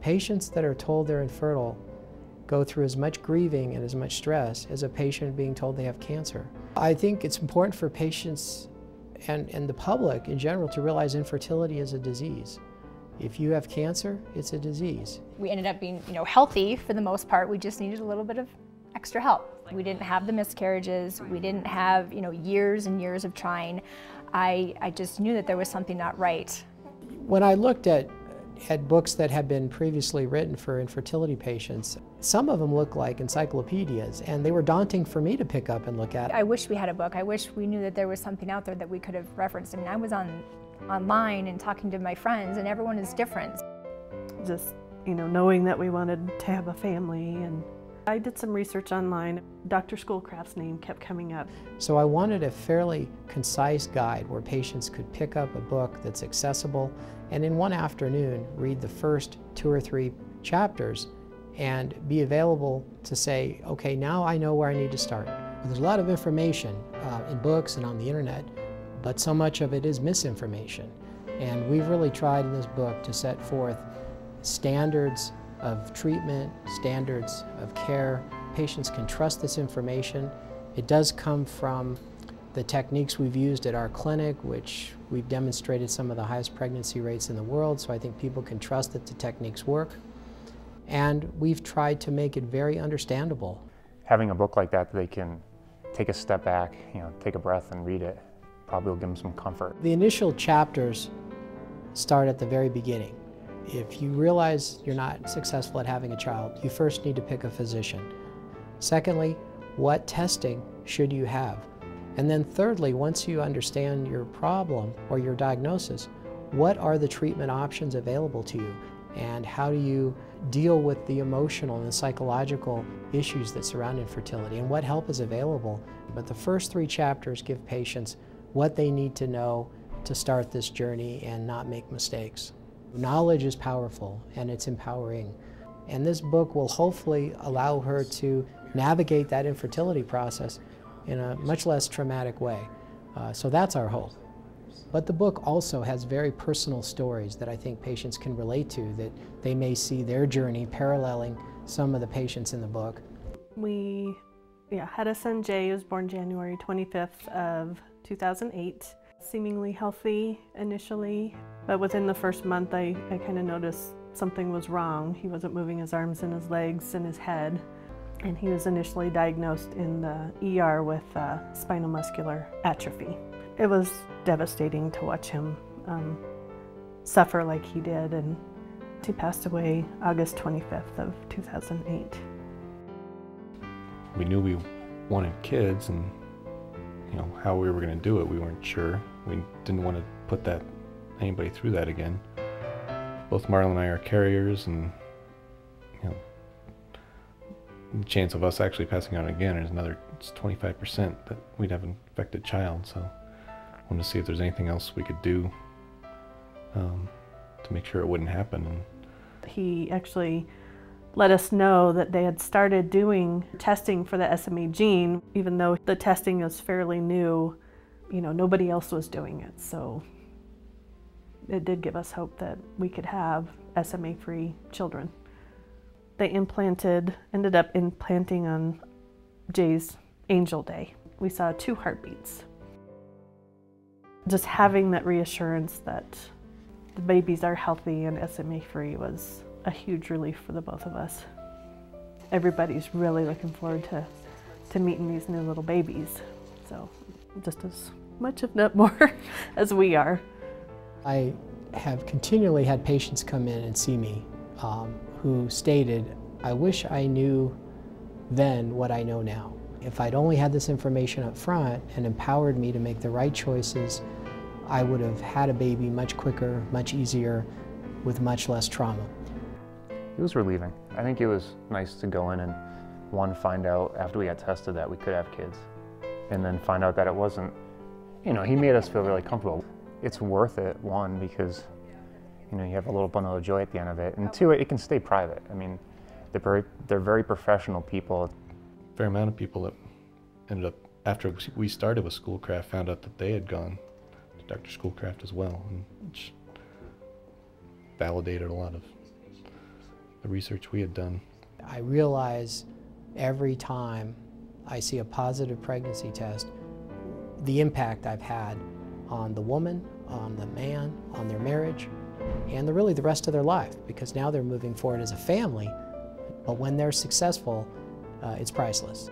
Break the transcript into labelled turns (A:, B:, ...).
A: Patients that are told they're infertile go through as much grieving and as much stress as a patient being told they have cancer. I think it's important for patients and the public in general to realize infertility is a disease. If you have cancer, it's a disease.
B: We ended up being, healthy for the most part. We just needed a little bit of extra help. We didn't have the miscarriages. We didn't have, years and years of trying. I just knew that there was something not right.
A: When I looked at books that had been previously written for infertility patients, some of them looked like encyclopedias, and they were daunting for me to pick up and look at.
B: I wish we had a book. I wish we knew that there was something out there that we could have referenced. I mean, I was online and talking to my friends, and everyone is different.
C: Just, knowing that we wanted to have a family, and I did some research online. Dr. Schoolcraft's name kept coming up.
A: So I wanted a fairly concise guide where patients could pick up a book that's accessible and in one afternoon read the first 2 or 3 chapters and be available to say, okay, now I know where I need to start. There's a lot of information in books and on the internet, but so much of it is misinformation. And we've really tried in this book to set forth standards of treatment, standards of care. Patients can trust this information. It does come from the techniques we've used at our clinic, which we've demonstrated some of the highest pregnancy rates in the world, so I think people can trust that the techniques work. And we've tried to make it very understandable.
D: Having a book like that they can take a step back, take a breath and read it, probably will give them some comfort.
A: The initial chapters start at the very beginning. If you realize you're not successful at having a child, you first need to pick a physician. Secondly, what testing should you have? And then thirdly, once you understand your problem or your diagnosis, what are the treatment options available to you? And how do you deal with the emotional and the psychological issues that surround infertility, and what help is available? But the first 3 chapters give patients what they need to know to start this journey and not make mistakes. Knowledge is powerful and it's empowering. And this book will hopefully allow her to navigate that infertility process in a much less traumatic way. So that's our hope. But the book also has very personal stories that I think patients can relate to, that they may see their journey paralleling some of the patients in the book.
C: We had a son, Jay, who was born January 25th of 2008. Seemingly healthy initially, but within the first month I kind of noticed something was wrong. He wasn't moving his arms and his legs and his head, and he was initially diagnosed in the ER with spinal muscular atrophy. It was devastating to watch him suffer like he did, and he passed away August 25th of 2008.
E: We knew we wanted kids, and how we were going to do it, we weren't sure. We didn't want to put anybody through that again. Both Marla and I are carriers, and the chance of us actually passing out again is it's 25% that we'd have an infected child. So I wanted to see if there's anything else we could do to make sure it wouldn't happen.
C: He actually let us know that they had started doing testing for the SMA gene, even though the testing is fairly new. Nobody else was doing it, so it did give us hope that we could have SMA-free children. They ended up implanting on Jay's Angel Day. We saw 2 heartbeats. Just having that reassurance that the babies are healthy and SMA-free was a huge relief for the both of us. Everybody's really looking forward to meeting these new little babies, so just as much, if not more, as we are.
A: I have continually had patients come in and see me who stated, I wish I knew then what I know now. If I'd only had this information up front and empowered me to make the right choices, I would have had a baby much quicker, much easier, with much less trauma.
D: It was relieving. I think it was nice to go in and find out after we got tested that we could have kids, and then find out that it wasn't. He made us feel really comfortable. It's worth it, 1, because you have a little bundle of joy at the end of it, and 2, it can stay private. I mean, they're very professional people.
E: A fair amount of people that ended up, after we started with Schoolcraft, found out that they had gone to Dr. Schoolcraft as well, and which validated a lot of the research we had done.
A: I realize every time I see a positive pregnancy test, the impact I've had on the woman, on the man, on their marriage, and really the rest of their life, because now they're moving forward as a family, but when they're successful, it's priceless.